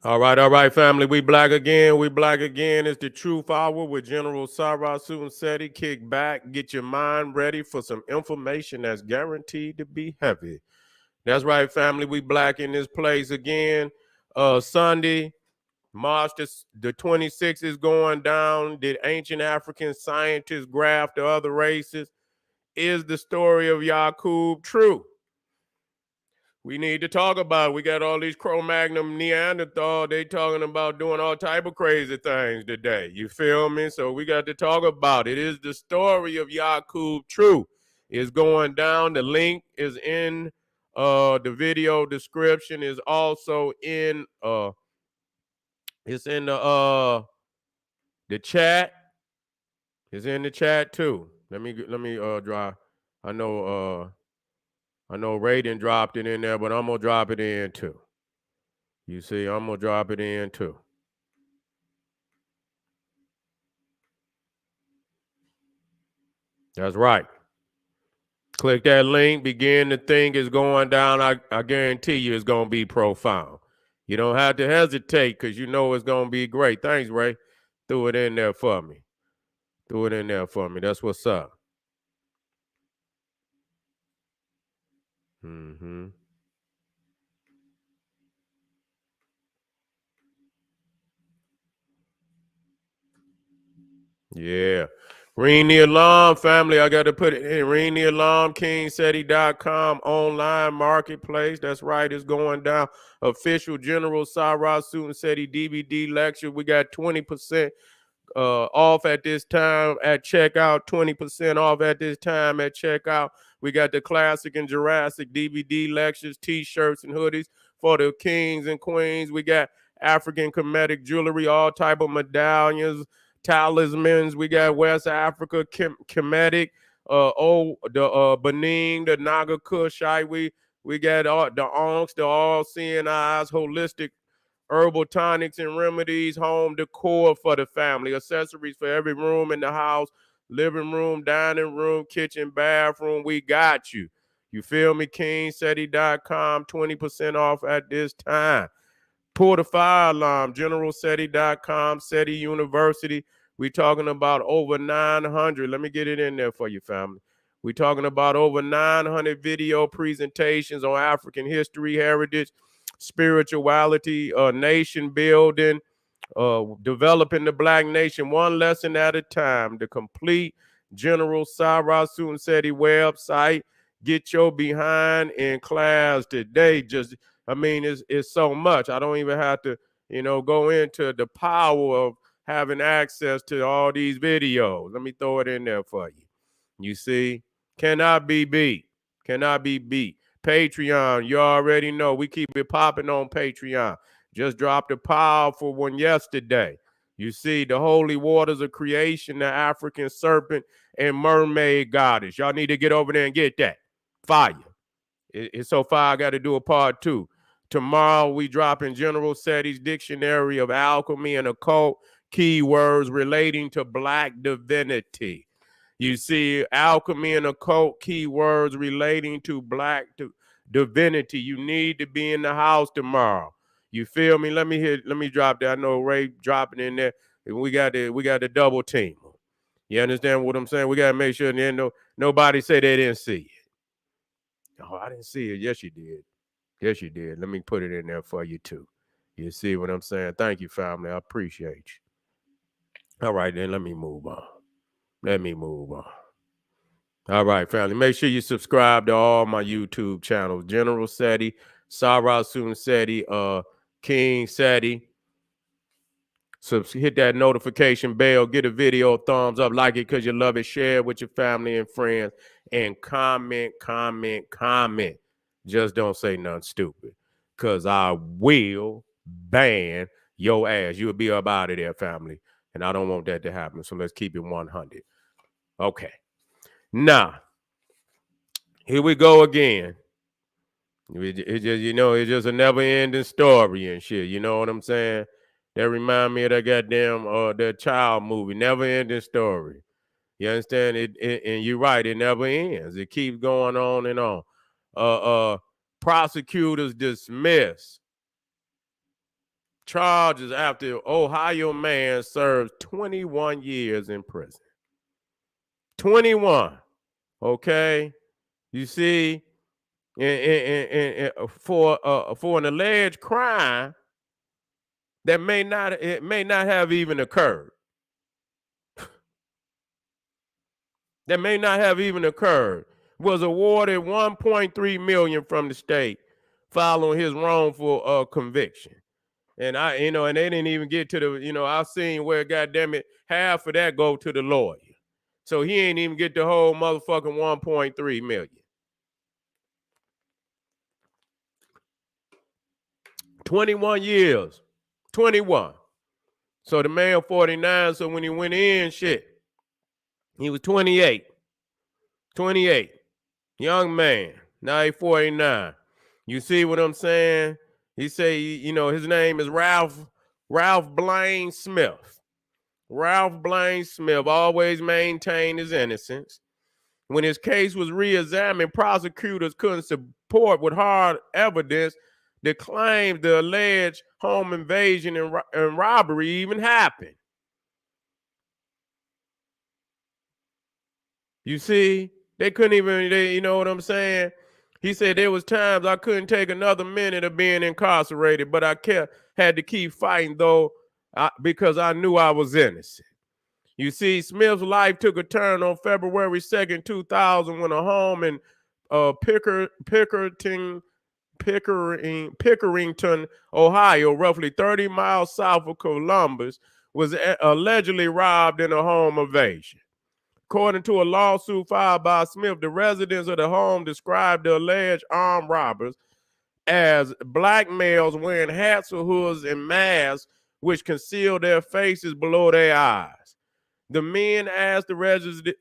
All right, family. We black again. We black again. It's the Truth Hour with General Sarah Sunseti. Kick back, get your mind ready for some information that's guaranteed to be heavy. That's right, family. We black in this place again. Sunday, March the 26th is going down. Did ancient African scientists graft the other races? Is the story of Yakub true? We need to talk about it. We got all these Cro-Magnon Neanderthal. They talking about doing all type of crazy things today. You feel me? So we got to talk about it. Is the story of Yakub true? Is going down. The link is in the video description. Is also in it's in the chat. It's in the chat too. Let me draw. I know I know Raiden dropped it in there, but I'm gonna drop it in too. You see, I'm going to drop it in too. That's right. Click that link. Begin to think is going down. I guarantee you it's going to be profound. You don't have to hesitate because you know it's going to be great. Thanks, Ray. Threw it in there for me. Threw it in there for me. That's what's up. Mm-hmm. Yeah. Ring the alarm, family. I got to put it in. Ring the alarm, kingseti.com online marketplace. That's right. It's going down. Official General Sarah Seti DVD lecture. We got 20% off at this time at checkout, 20% off at this time at checkout. We got the classic and Jurassic DVD lectures, t-shirts and hoodies for the kings and queens. We got African comedic jewelry, all type of medallions, talismans. We got West Africa comedic, the Benin, the Naga Kushite. We got the Onks, the all seeing eyes, holistic herbal tonics and remedies, home decor for the family, accessories for every room in the house, living room, dining room, kitchen, bathroom. We got you. You feel me? KingSeti.com, 20% off at this time. Pull the fire alarm, GeneralSeti.com, SETI University. We talking about over 900. Let me get it in there for you, family. We talking about over 900 video presentations on African history, heritage, spirituality, nation building, developing the black nation one lesson at a time. The complete General Sarah Sunseti website. Get your behind in class today. It's so much. I don't even have to, go into the power of having access to all these videos. Let me throw it in there for you. You see, cannot be beat. Cannot be beat. Patreon, you already know we keep it popping on Patreon. Just dropped a powerful one yesterday. You see, the holy waters of creation, the African serpent and mermaid goddess. Y'all need to get over there and get that. Fire. It's so far, I got to do a part two. Tomorrow, we drop in General Seti's Dictionary of Alchemy and Occult keywords relating to black divinity. You see, alchemy and occult keywords relating to black divinity. You need to be in the house tomorrow. You feel me? Let me drop that. I know Ray dropping in there. We got the double team. You understand what I'm saying? We gotta make sure nobody say they didn't see it. Oh, I didn't see it. Yes, you did. Yes, you did. Let me put it in there for you too. You see what I'm saying? Thank you, family. I appreciate you. All right, then let me move on. Let me move on. All right, family. Make sure you subscribe to all my YouTube channels. General Seti, Sarah Seti, King Seti. So hit that notification bell, get a video a thumbs up, like it because you love it, share it with your family and friends, and comment, comment, comment. Just don't say nothing stupid. Cause I will ban your ass. You'll be up out of there, family. And I don't want that to happen. So let's keep it 100. Okay. Now, here we go again. It's just, it's just a never-ending story and shit. You know what I'm saying? That remind me of that goddamn that child movie, never-ending story. You understand? And you're right, it never ends. It keeps going on and on. Prosecutors dismiss charges after Ohio man serves 21 years in prison. 21. Okay. You see, for an alleged crime that may not have even occurred. That may not have even occurred. Was awarded $1.3 million from the state following his wrongful conviction. And and they didn't even get to the, I seen where, goddamn it, half of that go to the lawyer. So he ain't even get the whole motherfucking 1.3 million. 21 years. 21. So the man 49, so when he went in, shit, he was 28. 28. Young man. Now he 49. You see what I'm saying? He say, his name is Ralph Blaine Smith. Ralph Blaine Smith always maintained his innocence. When his case was re-examined, prosecutors couldn't support with hard evidence that claimed the alleged home invasion and robbery even happened. You see, they couldn't even, you know what I'm saying? He said there was times I couldn't take another minute of being incarcerated, but I had to keep fighting though, because I knew I was innocent. You see, Smith's life took a turn on February 2nd, 2000, when a home in Pickerington, Ohio, roughly 30 miles south of Columbus, was allegedly robbed in a home invasion. According to a lawsuit filed by Smith, the residents of the home described the alleged armed robbers as black males wearing hats or hoods and masks which concealed their faces below their eyes. The men asked the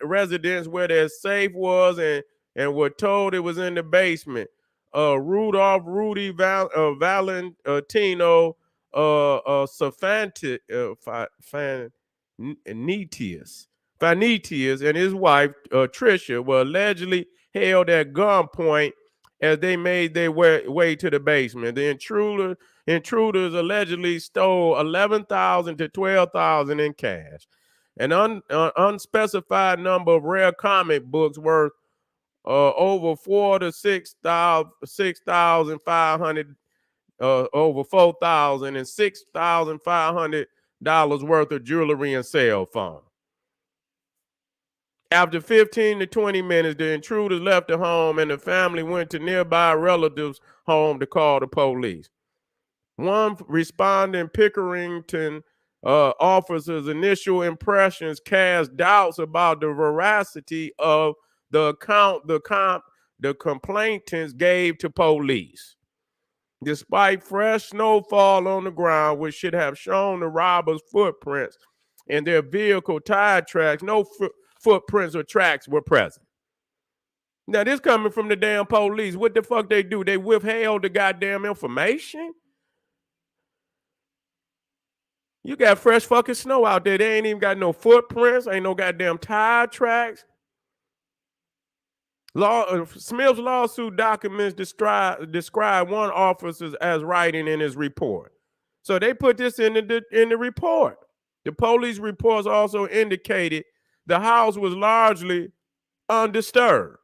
residents where their safe was and were told it was in the basement. Rudolph Rudy Valentino Fanitius and his wife Tricia were allegedly held at gunpoint as they made their way to the basement. The intruders allegedly stole $11,000 to $12,000 in cash. An unspecified number of rare comic books worth over $4,000 to $6,500, over $4,000 and $6,500 worth of jewelry and cell phone. After 15 to 20 minutes, the intruders left the home and the family went to nearby relatives' home to call the police. One responding Pickerington officer's initial impressions cast doubts about the veracity of the account the complainants gave to police. Despite fresh snowfall on the ground, which should have shown the robbers' footprints and their vehicle tire tracks, no footprints or tracks were present. Now, this coming from the damn police. What the fuck they do? They withheld the goddamn information? You got fresh fucking snow out there. They ain't even got no footprints. Ain't no goddamn tire tracks. Smith's lawsuit documents describe one officer as writing in his report. So they put this in the report. The police reports also indicated the house was largely undisturbed.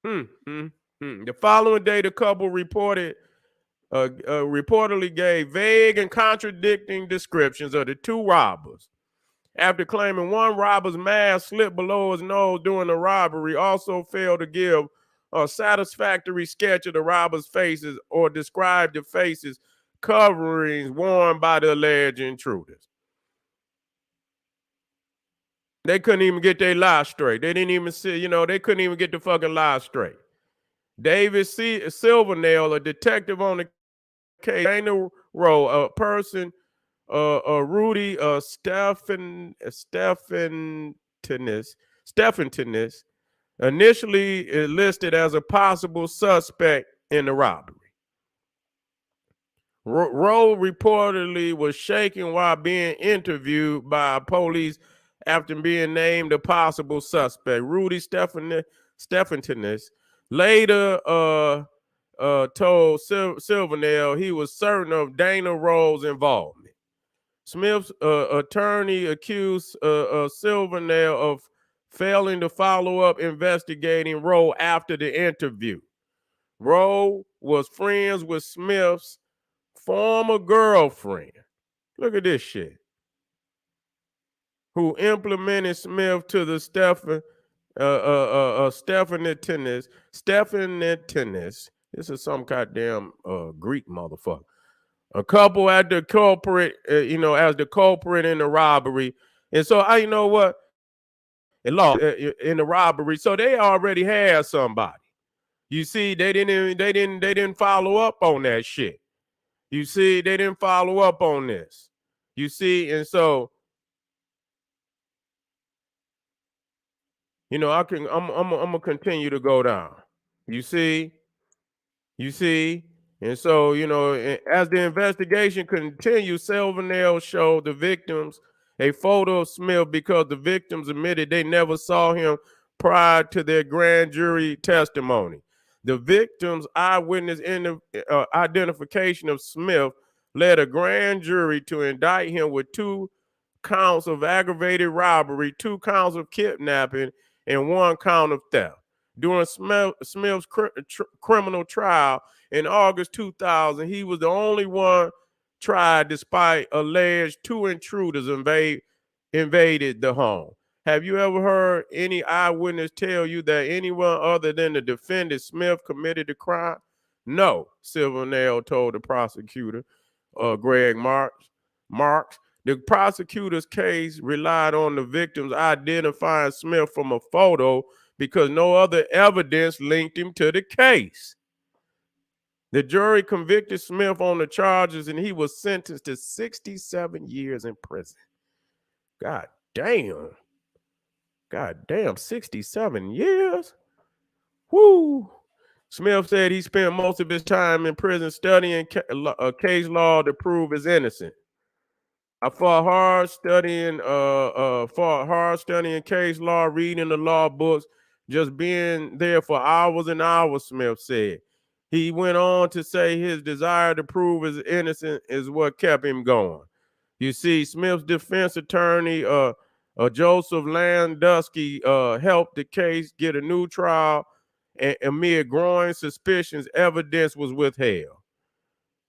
The following day, the couple reportedly gave vague and contradicting descriptions of the two robbers. After claiming one robber's mask slipped below his nose during the robbery, also failed to give a satisfactory sketch of the robbers' faces or describe the faces coverings worn by the alleged intruders. They couldn't even get their lie straight. They didn't even see, they couldn't even get the fucking lie straight. David Silvernail, a detective on the case, Dana Rowe, a person, Rudy Stephantinus, initially listed as a possible suspect in the robbery. Rowe reportedly was shaken while being interviewed by police after being named a possible suspect. Rudy Stephantinus later told Silvernail he was certain of Dana Rose's involvement. Smith's attorney accused Silvernail of failing to follow up investigating Rowe after the interview. Rowe was friends with Smith's former girlfriend. Look at this shit. Who implemented Smith to the Stephanie. This is some goddamn Greek motherfucker. A couple at the culprit, as the culprit in the robbery. And so I, you know what, in the robbery. So they already had somebody. You see, they didn't follow up on that shit. You see, they didn't follow up on this. You see, and so I'm gonna continue to go down. You see, and so as the investigation continues, Silvernail showed the victims a photo of Smith because the victims admitted they never saw him prior to their grand jury testimony. The victims' eyewitness identification of Smith led a grand jury to indict him with 2 counts of aggravated robbery, 2 counts of kidnapping, and 1 count of theft. During Smith's criminal trial in August 2000, he was the only one tried despite alleged 2 intruders invaded the home. Have you ever heard any eyewitness tell you that anyone other than the defendant, Smith, committed the crime? No, Silvernail told the prosecutor, Greg Marks. The prosecutor's case relied on the victims identifying Smith from a photo because no other evidence linked him to the case. The jury convicted Smith on the charges and he was sentenced to 67 years in prison. God damn, 67 years? Woo! Smith said he spent most of his time in prison studying case law to prove his innocence. I fought hard studying case law, reading the law books, just being there for hours and hours, Smith said. He went on to say his desire to prove his innocence is what kept him going. You see, Smith's defense attorney, Joseph Landusky, helped the case get a new trial, and amid growing suspicions, evidence was withheld.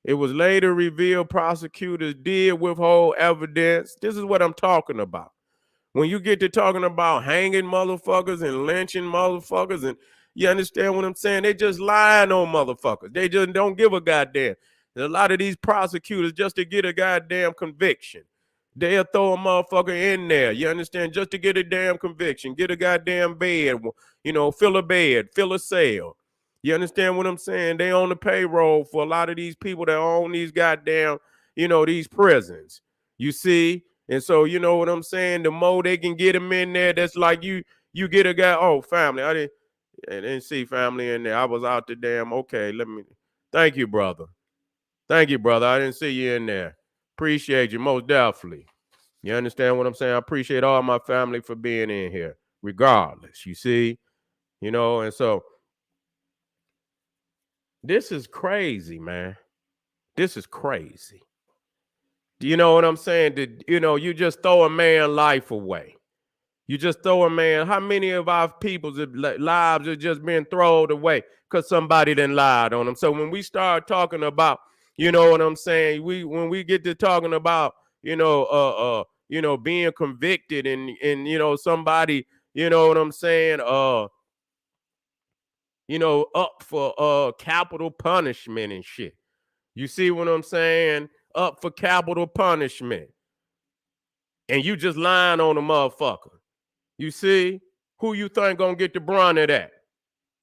It was later revealed prosecutors did withhold evidence. This is what I'm talking about. When you get to talking about hanging motherfuckers and lynching motherfuckers, and you understand what I'm saying? They just lying on motherfuckers. They just don't give a goddamn. There's a lot of these prosecutors just to get a goddamn conviction. They'll throw a motherfucker in there, you understand, just to get a damn conviction, get a goddamn bed, fill a bed, fill a cell. You understand what I'm saying? They on the payroll for a lot of these people that own these goddamn, these prisons. You see? And so, you know what I'm saying? The more they can get them in there, that's like you get a guy, oh, family. I didn't see family in there. I was out the damn, okay, thank you, brother. Thank you, brother. I didn't see you in there. Appreciate you, most definitely. You understand what I'm saying? I appreciate all my family for being in here, regardless, you see? And so this is crazy, man. This is crazy. Do you know what I'm saying? You just throw a man's life away. You just throw a man. How many of our people's lives have just been thrown away because somebody done lied on them? So when we start talking about, you know what I'm saying? When we get to talking about, being convicted and somebody, you know what I'm saying? Up for capital punishment and shit. You see what I'm saying? Up for capital punishment. And you just lying on a motherfucker. You see? Who you think gonna get the brunt of that?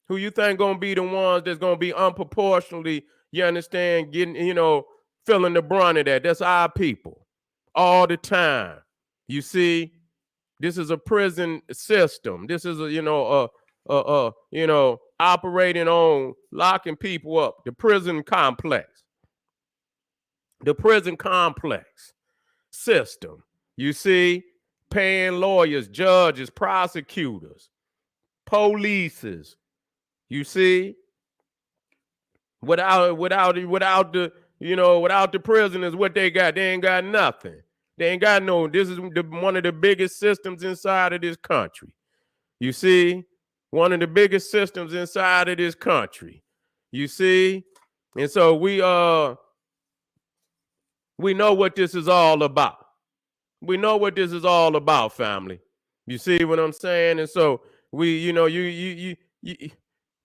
Who you think gonna be the ones that's gonna be unproportionally, you understand, getting, feeling the brunt of that? That's our people. All the time. You see? This is a prison system. This is operating on locking people up. The prison complex. The prison complex system. You see, paying lawyers, judges, prosecutors, polices. You see, Without the, without the prisoners, what they got? They ain't got nothing. They ain't got no. This is one of the biggest systems inside of this country. You see, one of the biggest systems inside of this country. You see, and so we know what this is all about. We know what this is all about, family. You see what I'm saying? And so you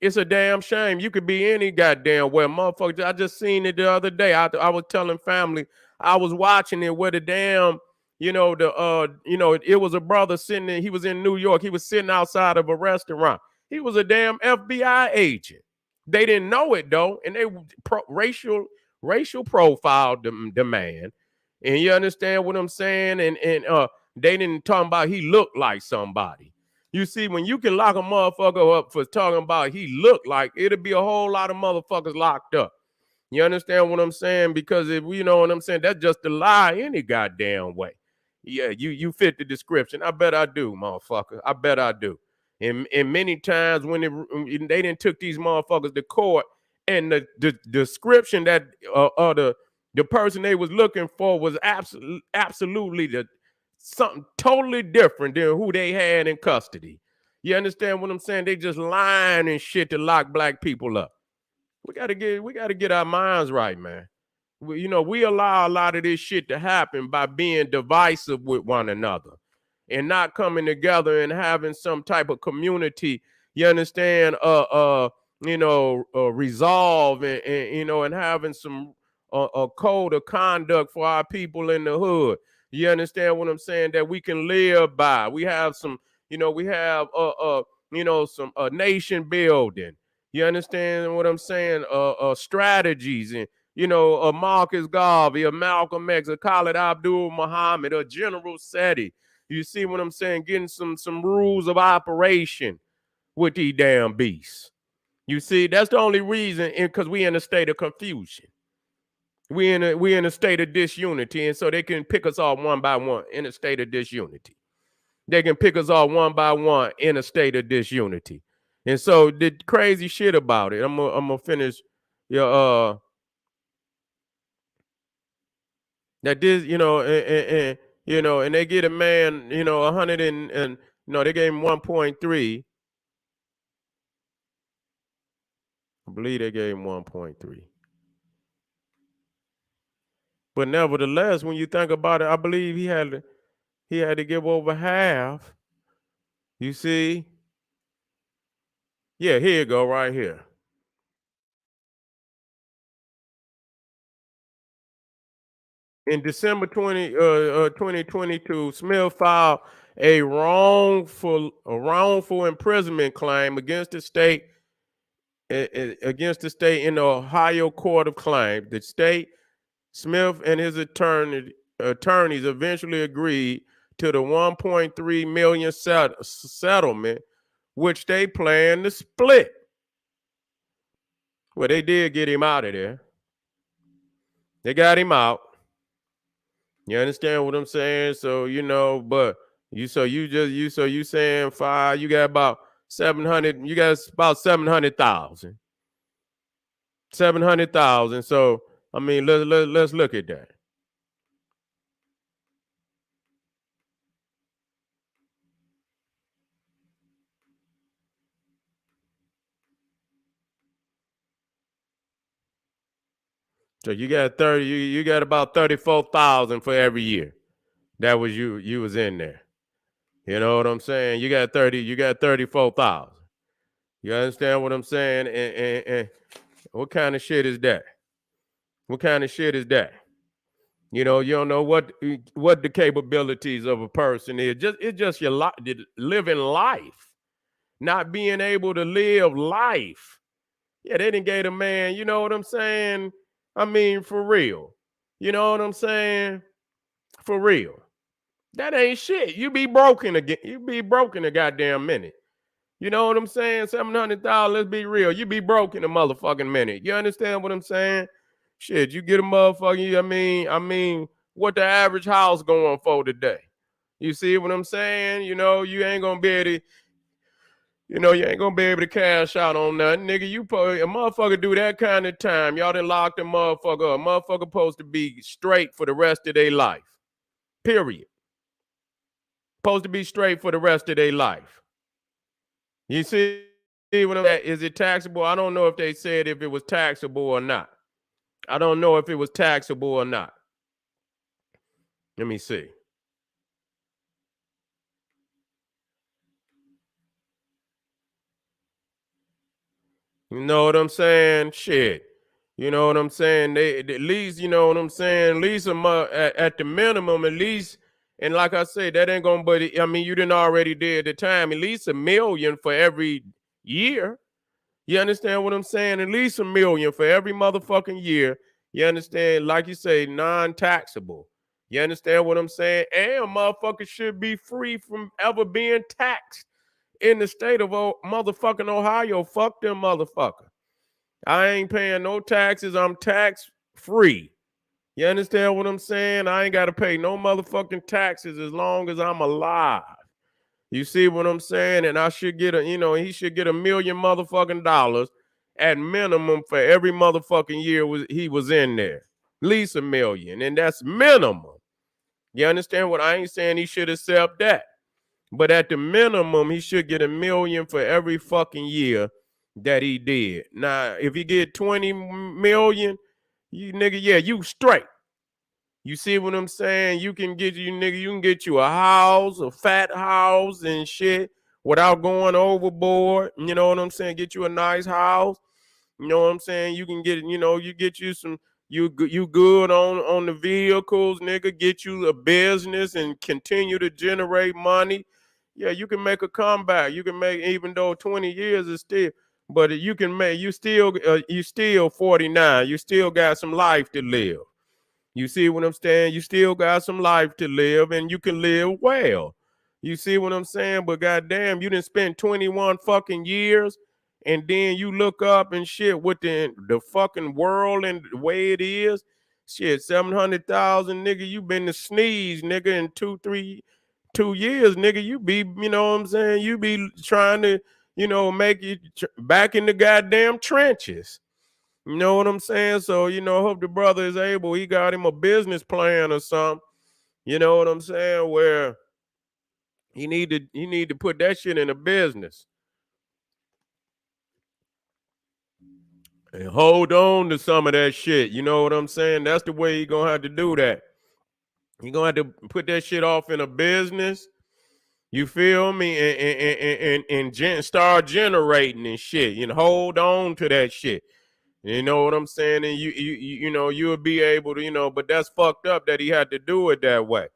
it's a damn shame. You could be any goddamn where, motherfuckers. I just seen it the other day. I was telling family, I was watching it where the damn, it was a brother sitting in, he was in New York. He was sitting outside of a restaurant. He was a damn FBI agent. They didn't know it though, and they racial profile the man. And you understand what I'm saying? And they didn't talk about he looked like somebody. You see, when you can lock a motherfucker up for talking about he looked like, it'll be a whole lot of motherfuckers locked up. You understand what I'm saying? Because if you know what I'm saying, that's just a lie any goddamn way. Yeah, you fit the description. I bet I do, motherfucker. I bet I do. And many times when they didn't took these motherfuckers to court, and the description that the person they was looking for was absolutely something totally different than who they had in custody. You understand what I'm saying? They just lying and shit to lock black people up. We gotta get our minds right, man. We allow a lot of this shit to happen by being divisive with one another and not coming together and having some type of community. You understand? Resolve and having some a code of conduct for our people in the hood. You understand what I'm saying? That we can live by. We have some, we have some nation building. You understand what I'm saying? Strategies and a Marcus Garvey, a Malcolm X, a Khalid Abdul Muhammad, a General Seti. You see what I'm saying? Getting some rules of operation with these damn beasts. You see, that's the only reason, because we in a state of confusion. We in a state of disunity, and so they can pick us off one by one in a state of disunity. They can pick us off one by one in a state of disunity. And so the crazy shit about it, I'm gonna finish your that this, and they get a man, 100 and they gave him 1.3. I believe they gave him 1.3. But nevertheless, when you think about it, I believe he had to give over half. You see? Yeah, here you go, right here. In December 2022, Smith filed a wrongful imprisonment claim against the state in the Ohio Court of Claims. The state, Smith and his attorneys eventually agreed to the 1.3 million settlement, which they plan to split. Well, they did get him out of there. They got him out. You understand what I'm saying? So, but you saying five, you got about 700, you got about 700,000. 700,000. So, I mean, let's look at that. So you got 30, you got about 34,000 for every year. That was you was in there. You know what I'm saying? You got 34,000. You understand what I'm saying? And what kind of shit is that? What kind of shit is that? You don't know what the capabilities of a person is. It's just your life, living life, not being able to live life. Yeah, they didn't get a man. You know what I'm saying? I mean, for real. You know what I'm saying? For real. That ain't shit. You be broken again. You be broken a goddamn minute. You know what I'm saying? 700,000. Let's be real. You be broke in a motherfucking minute. You understand what I'm saying? Shit, you get a motherfucking. I mean, what the average house going for today? You see what I'm saying? You ain't gonna be able to. You ain't gonna be able to cash out on nothing, nigga. A motherfucker do that kind of time, y'all done locked a motherfucker up. Motherfucker supposed to be straight for the rest of their life. Period. Supposed to be straight for the rest of their life. You see what I'm saying? Is it taxable? I don't know if they said if it was taxable or not. I don't know if it was taxable or not. Let me see. You know what I'm saying? Shit. You know what I'm saying? They at least, you know what I'm saying? At least at the minimum, at least, and like I said, that ain't gonna. But I mean, you didn't already did the time. At least $1 million for every year. You understand what I'm saying? At least $1 million for every motherfucking year. You understand? Like you say, non-taxable. You understand what I'm saying? And motherfuckers should be free from ever being taxed in the state of motherfucking Ohio. Fuck them motherfucker. I ain't paying no taxes. I'm tax free. You understand what I'm saying? I ain't got to pay no motherfucking taxes as long as I'm alive. You see what I'm saying? And I should get he should get $1 million motherfucking dollars at minimum for every motherfucking year he was in there. At least $1 million. And that's minimum. You understand what I ain't saying he should accept that. But at the minimum, he should get $1 million for every fucking year that he did. Now, if he get 20 million, you nigga, yeah, you straight. You see what I'm saying? You can get you a house, a fat house and shit without going overboard. You know what I'm saying? Get you a nice house. You know what I'm saying? You can get, you get you some, you good on the vehicles, nigga. Get you a business and continue to generate money. Yeah, you can make a comeback. You can make, even though 20 years is still, but you can make, you still 49. You still got some life to live. You see what I'm saying? You still got some life to live and you can live well. You see what I'm saying? But goddamn, you didn't spend 21 fucking years and then you look up and shit with the fucking world and the way it is. Shit, 700,000, nigga, you been to sneeze, nigga, in 2 years, nigga. You be, you know what I'm saying? You be trying to, make you back in the goddamn trenches. You know what I'm saying? So, hope the brother is able. He got him a business plan or something. You know what I'm saying? Where he need to put that shit in a business and hold on to some of that shit. You know what I'm saying? That's the way he gonna have to do that. He gonna have to put that shit off in a business. You feel me? And start generating and shit. Hold on to that shit. You know what I'm saying? And you'll be able to, but that's fucked up that he had to do it that way.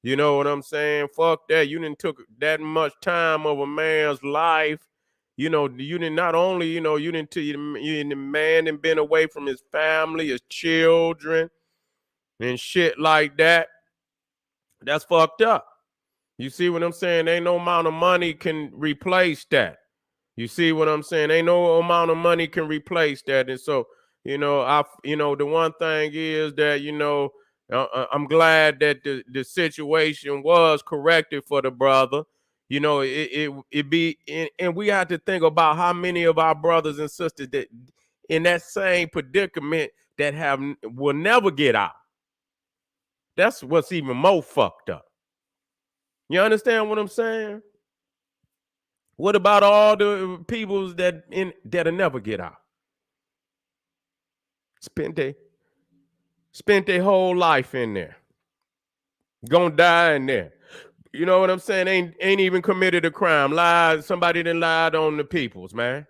You know what I'm saying? Fuck that. You didn't took that much time of a man's life. You didn't not only, you didn't the man and been away from his family, his children, and shit like that. That's fucked up. You see what I'm saying? Ain't no amount of money can replace that. You see what I'm saying? Ain't no amount of money can replace that. And so, the one thing is that, I'm glad that the situation was corrected for the brother. It be, and we have to think about how many of our brothers and sisters that in that same predicament that will never get out. That's what's even more fucked up. You understand what I'm saying? What about all the peoples that'll never get out? Spent they spent their whole life in there. Gonna die in there. You know what I'm saying? Ain't even committed a crime. Lied. Somebody done lied on the peoples, man.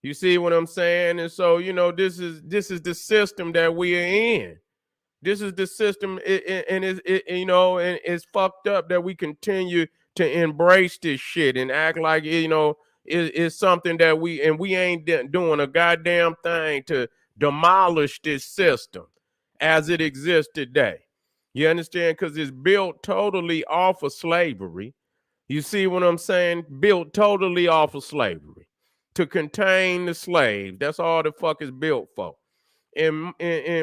You see what I'm saying? And so, this is the system that we are in. This is the system, and and it's fucked up that we continue to embrace this shit and act like it's something that we ain't doing a goddamn thing to demolish this system as it exists today. You understand? Because it's built totally off of slavery. You see what I'm saying? Built totally off of slavery to contain the slave. That's all the fuck is built for. And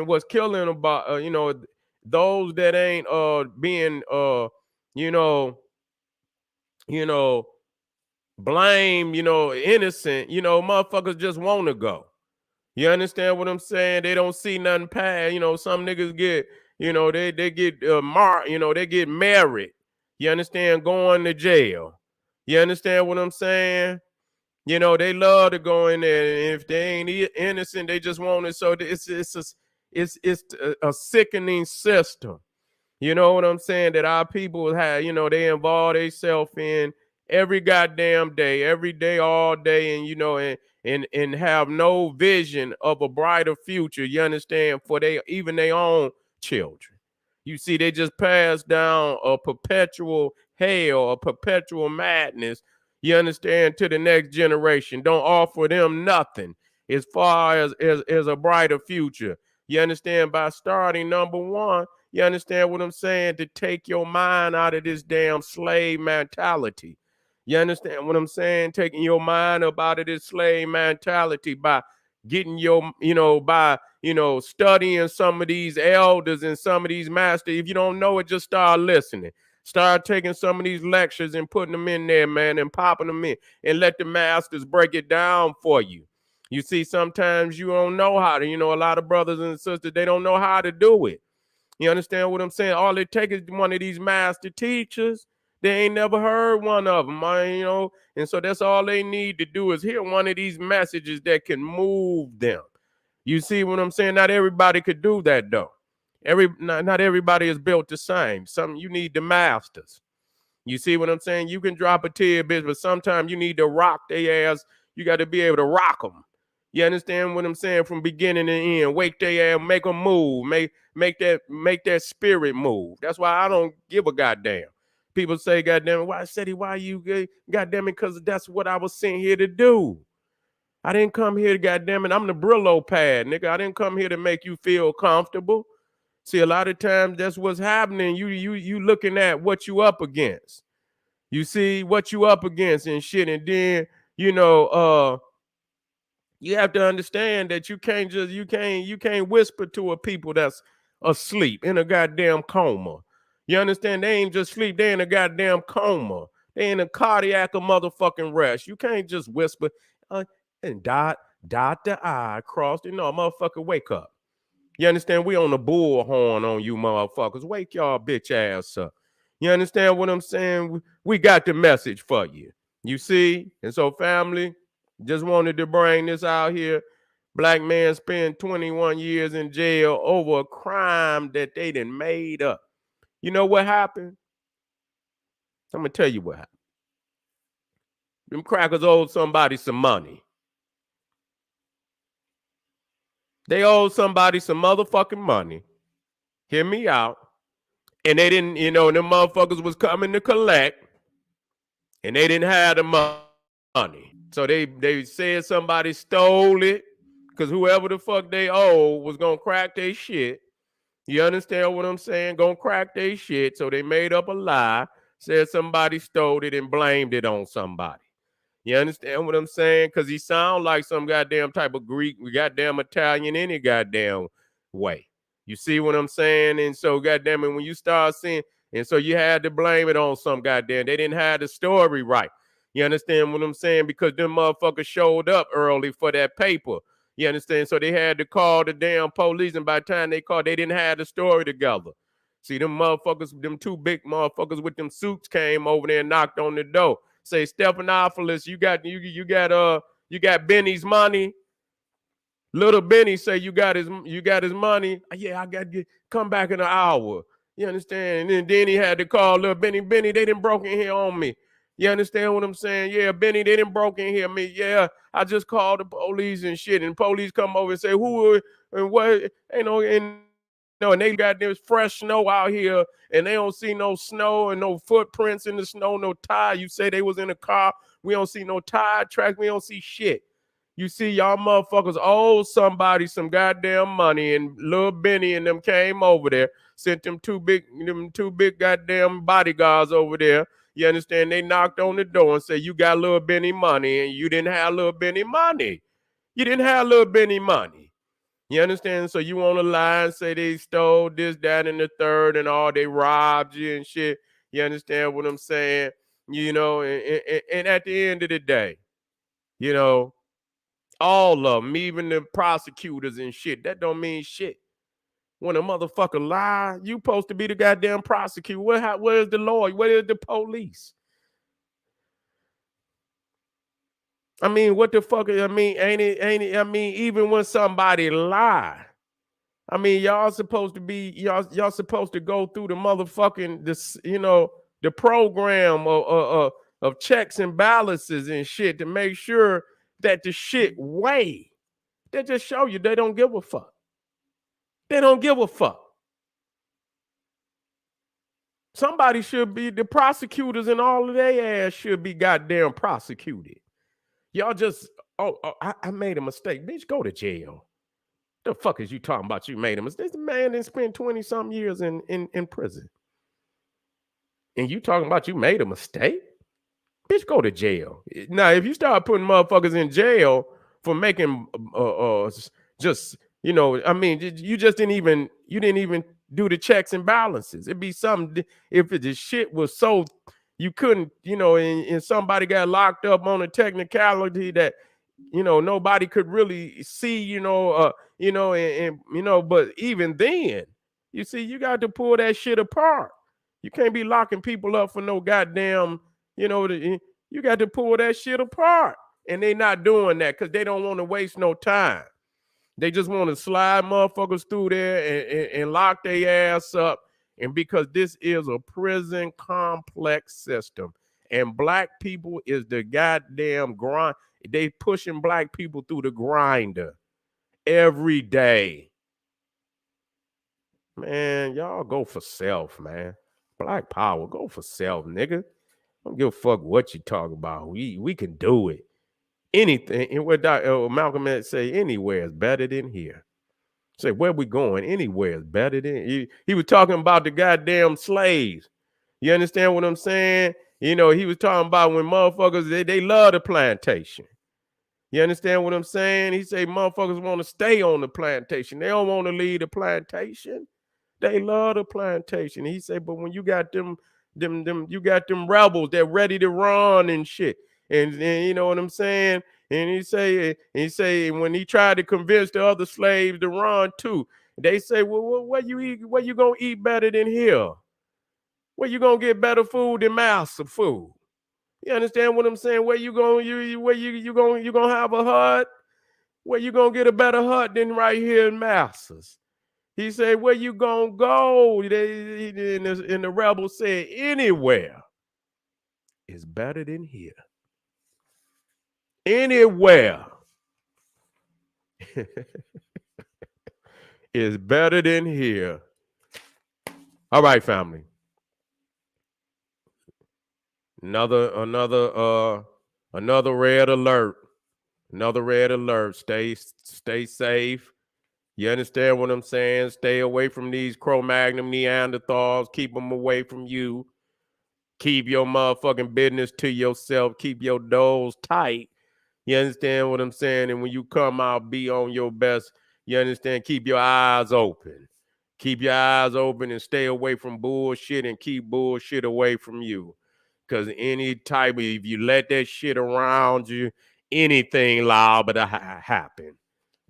what's killing about those that ain't being you know you know blame, innocent, motherfuckers just want to go. You understand what I'm saying? They don't see nothing past. Some niggas get, they get they get married. You understand? Going to jail. You understand what I'm saying? They love to go in there, and if they ain't innocent, they just want it. So it's a sickening system. You know what I'm saying? That our people have, they involve themselves in every goddamn day, every day, all day, and and have no vision of a brighter future. You understand? For even their own children. You see, they just pass down a perpetual hell, a perpetual madness. You understand, to the next generation. Don't offer them nothing as far as a brighter future. You understand? By starting number one. You understand what I'm saying? To take your mind out of this damn slave mentality. You understand what I'm saying? Taking your mind up out of this slave mentality by getting studying some of these elders and some of these masters. If you don't know it, just start listening. Start taking some of these lectures and putting them in there, man, and popping them in, and let the masters break it down for you. You see, sometimes you don't know how to, a lot of brothers and sisters, they don't know how to do it. You understand what I'm saying? All it takes is one of these master teachers. They ain't never heard one of them, and so that's all they need to do is hear one of these messages that can move them. You see what I'm saying? Not everybody could do that though. Not everybody is built the same. Some you need the masters. You see what I'm saying? You can drop a tidbit, but sometimes you need to rock their ass. You got to be able to rock them. You understand what I'm saying? From beginning to end, wake their ass, make them move, make that spirit move. That's why I don't give a goddamn. People say, "Goddamn it, why Ceddy? Why you goddamn it?" Because that's what I was sent here to do. I didn't come here to goddamn it. I'm the Brillo pad, nigga. I didn't come here to make you feel comfortable. See, a lot of times that's what's happening. You looking at what you up against. You see what you up against and shit, and then you have to understand that you can't whisper to a people that's asleep in a goddamn coma. You understand? They ain't just sleep, they in a goddamn coma. They in a cardiac or motherfucking rest. You can't just whisper and dot the I, cross the no, motherfucker, wake up. You understand? We on the bullhorn on you motherfuckers. Wake y'all bitch ass up. You understand what I'm saying? We got the message for you. You see? And so, family, just wanted to bring this out here. Black man spent 21 years in jail over a crime that they done made up. You know what happened? I'm going to tell you what happened. Them crackers owed somebody some money. They owed somebody some motherfucking money. Hear me out. And they didn't, them motherfuckers was coming to collect, and they didn't have the money. So they said somebody stole it, because whoever the fuck they owe was gonna crack their shit. You understand what I'm saying? Gonna crack their shit. So they made up a lie, said somebody stole it, and blamed it on somebody. You understand what I'm saying? Because he sound like some goddamn type of Greek, goddamn Italian, any goddamn way. You see what I'm saying? And so, goddamn it, when you start seeing, and so you had to blame it on some goddamn, they didn't have the story right. You understand what I'm saying? Because them motherfuckers showed up early for that paper. You understand? So they had to call the damn police, and by the time they called, they didn't have the story together. See, them motherfuckers, them two big motherfuckers with them suits came over there and knocked on the door. Say, Stephanopoulos, you got Benny's money. Little Benny say you got his money. Yeah, I got to come back in an hour. You understand? And then he had to call little Benny. Benny, they didn't broke in here on me. You understand what I'm saying? Yeah, Benny, they didn't broke in here. Me, yeah, I just called the police and shit. And police come over and say, who and what, and they got this fresh snow out here, and they don't see no snow and no footprints in the snow, no tire. You say they was in a car. We don't see no tire tracks. We don't see shit. You see, y'all motherfuckers owe somebody some goddamn money, and Lil Benny and them came over there, sent them two big goddamn bodyguards over there. You understand? They knocked on the door and said, you got Lil Benny money, and you didn't have Lil Benny money. You didn't have Lil Benny money. You understand? So you want to lie and say they stole this, that, and the third, and all, they robbed you and shit. You understand what I'm saying? You know, and at the end of the day, you know, all of them, even the prosecutors and shit, that don't mean shit. When a motherfucker lie, you supposed to be the goddamn prosecutor. Where's the lawyer? Where is the police? I mean, what the fuck? I mean, ain't it? I mean, even when somebody lie, I mean, y'all supposed to be y'all supposed to go through the motherfucking the program of checks and balances and shit to make sure that the shit weigh. They just show you they don't give a fuck. They don't give a fuck. Somebody should be the prosecutors and all of their ass should be goddamn prosecuted. Y'all just I made a mistake. Bitch, go to jail. The fuck is you talking about? You made a mistake. This man didn't spend 20 some years in prison. And you talking about you made a mistake? Bitch, go to jail. Now, if you start putting motherfuckers in jail for making just I mean, you just didn't even do the checks and balances. It'd be something if the shit was so you couldn't, and somebody got locked up on a technicality that nobody could really see, but even then, you see, you got to pull that shit apart. You can't be locking people up for no goddamn, you got to pull that shit apart. And they not doing that because they don't want to waste no time. They just want to slide motherfuckers through there and lock their ass up. And because this is a prison complex system, and black people is the goddamn grind. They pushing black people through the grinder every day. Man, y'all go for self, man. Black power, go for self, nigga. Don't give a fuck what you talk about. We can do it. Anything. And what Malcolm X say, anywhere is better than here. Say, where we going? Anywhere is better than he was talking about the goddamn slaves. You understand what I'm saying? He was talking about when motherfuckers, they love the plantation. You understand what I'm saying? He say motherfuckers want to stay on the plantation. They don't want to leave the plantation. They love the plantation. He said, but when you got you got them rebels that ready to run and shit. And you know what I'm saying? And he say when he tried to convince the other slaves to run too, they say, well, where you gonna eat better than here? Where you gonna get better food than master food? You understand what I'm saying? Where you gonna you gonna have a hut? Where you gonna get a better hut than right here in Masters? He said, where you gonna go? And the rebel said, anywhere is better than here. Anywhere is better than here. All right, family. Another red alert. Another red alert. Stay safe. You understand what I'm saying? Stay away from these Cro-Magnon Neanderthals. Keep them away from you. Keep your motherfucking business to yourself. Keep your doors tight. You understand what I'm saying? And when you come out, be on your best. You understand? Keep your eyes open. Keep your eyes open and stay away from bullshit and keep bullshit away from you. Because any type of, if you let that shit around you, anything liable to happen.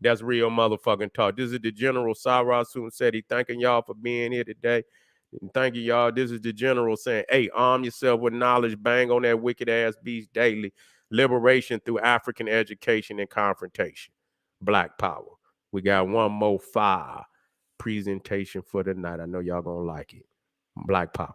That's real motherfucking talk. This is the General Sarah Sunseti thanking y'all for being here today. And thank you, y'all. This is the General saying, hey, arm yourself with knowledge. Bang on that wicked ass beast daily. Liberation through African education and confrontation. Black power. We got one more fire presentation for the night. I know y'all gonna like it. Black power.